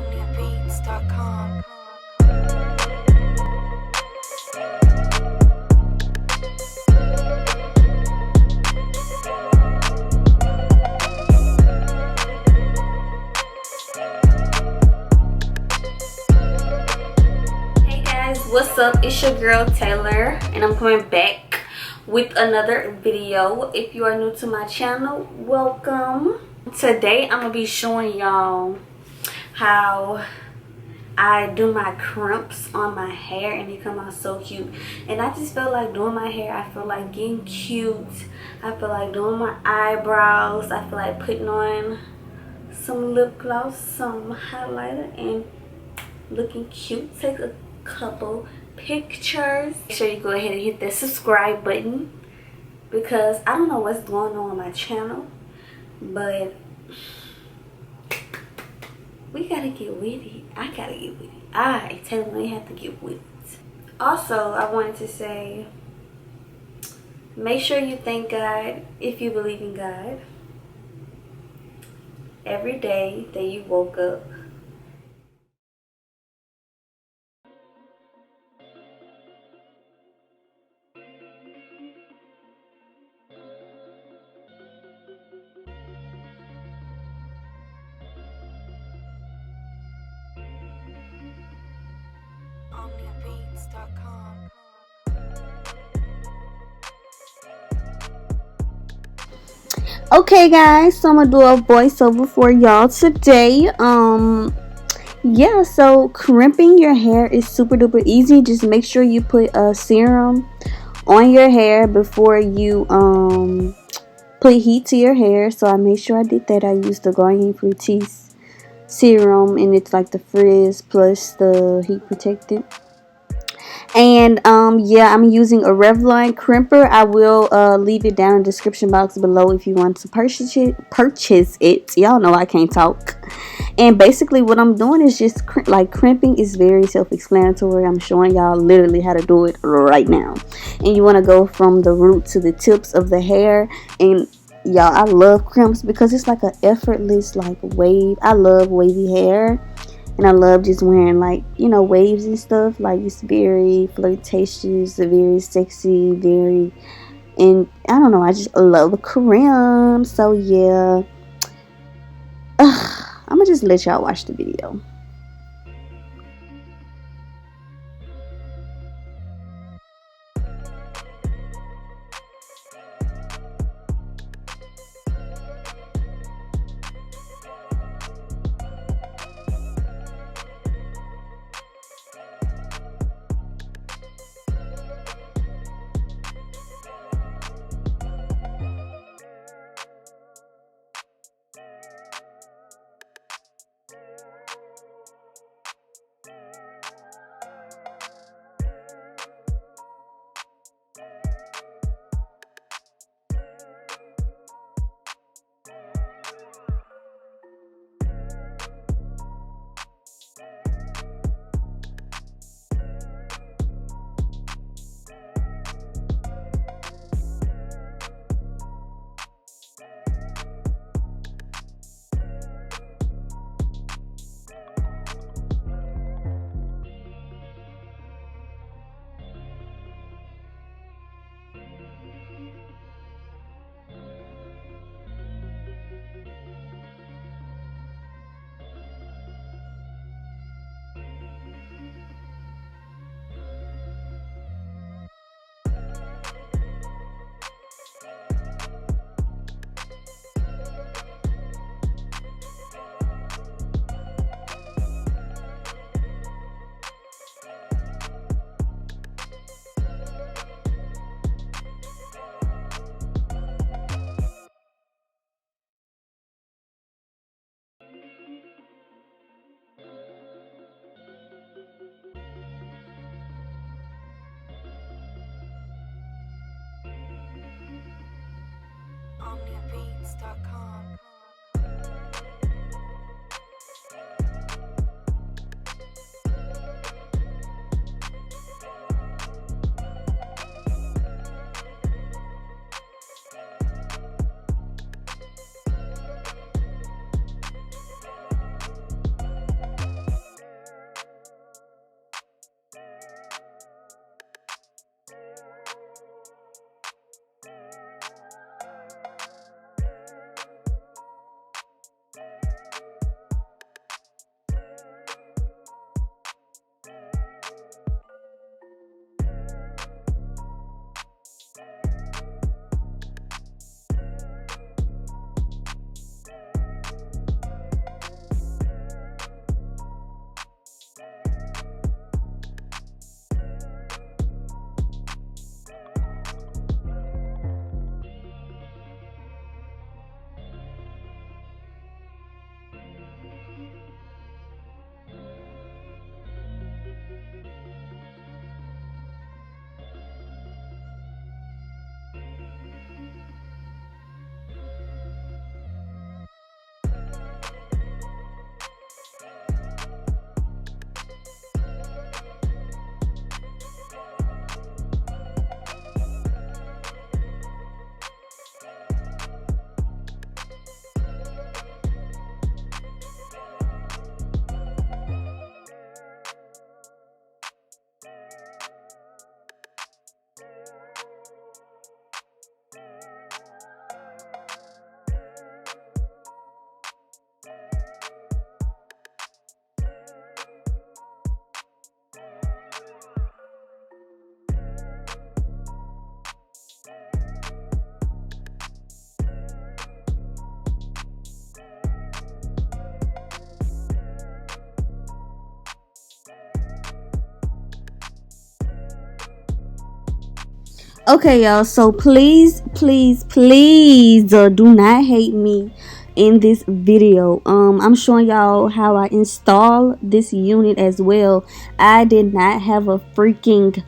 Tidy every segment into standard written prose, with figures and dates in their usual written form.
OKAYYYY.com. Hey guys, what's up? It's your girl Taylor and I'm coming back with another video. If you are new to my channel, welcome. Today I'm gonna be showing y'all how I do my crimps on my hair and they come out so cute. And I just feel like doing my hair, I feel like getting cute, I feel like doing my eyebrows, I feel like putting on some lip gloss, some highlighter, and looking cute. Take a couple pictures. Make sure you go ahead and hit that subscribe button because I don't know what's going on my channel, but we gotta get with it. I gotta get with it. I tell them they have to get with it. Also, I wanted to say, make sure you thank God if you believe in God every day that you woke up. OKAYYYY.com. Okay guys, so I'm gonna do a voiceover for y'all today. Yeah, so crimping your hair is super duper easy. Just make sure you put a serum on your hair before you put heat to your hair. So I made sure I did that. I used the Garnier Fructis serum, and it's like the frizz plus the heat protectant. And yeah, I'm using a Revlon crimper. I will leave it down in the description box below if you want to purchase it. Y'all know I can't talk. And basically what I'm doing is just crimping is very self-explanatory. I'm showing y'all literally how to do it right now. And you want to go from the root to the tips of the hair. And y'all, I love crimps because it's like an effortless like wave. I love wavy hair. And I love just wearing like, you know, waves and stuff. Like it's very flirtatious, very sexy, very, and I don't know, I just love crimp. So yeah, I'm gonna just let y'all watch the video. Okay, y'all. So please, please, please, do not hate me in this video. I'm showing y'all how I install this unit as well. I did not have a freaking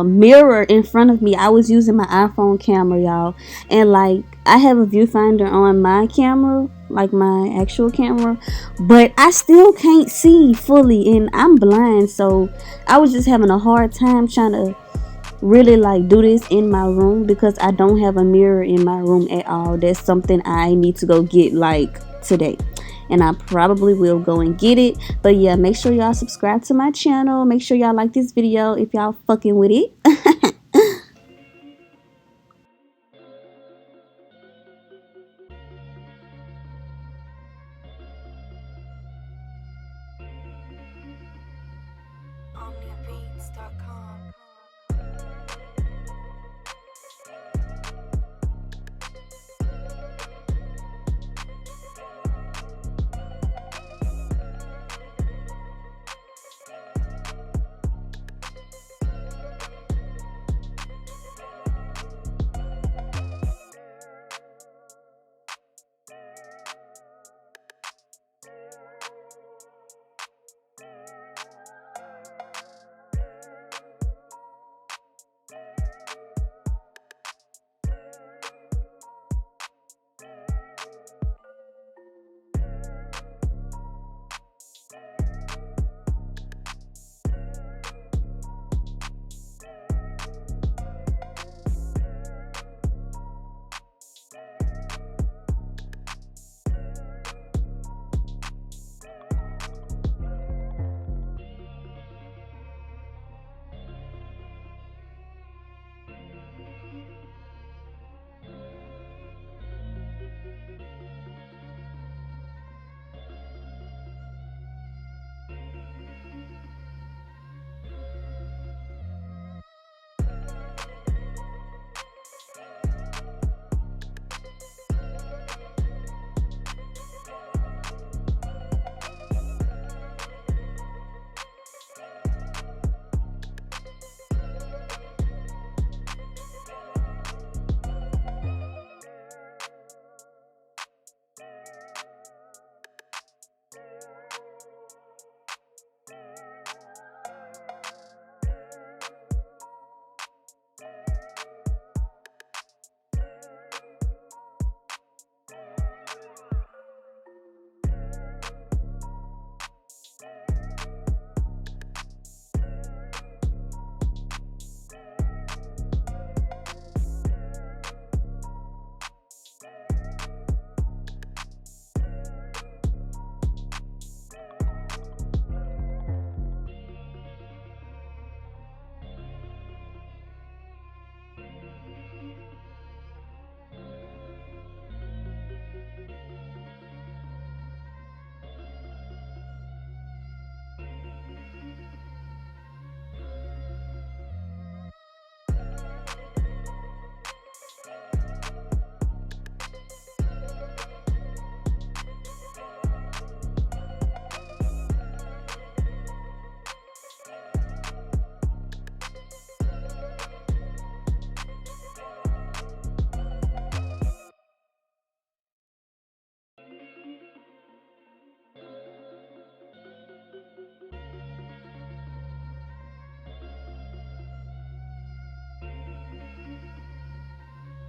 mirror in front of me. I was using my iPhone camera, y'all, and like I have a viewfinder on my camera, like my actual camera, but I still can't see fully, and I'm blind, so I was just having a hard time trying to really like do this in my room because I don't have a mirror in my room at all. That's something I need to go get like today, and I probably will go and get it. But yeah, make sure y'all subscribe to my channel. Make sure y'all like this video if y'all fucking with it.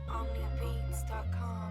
OKAYYYY.com.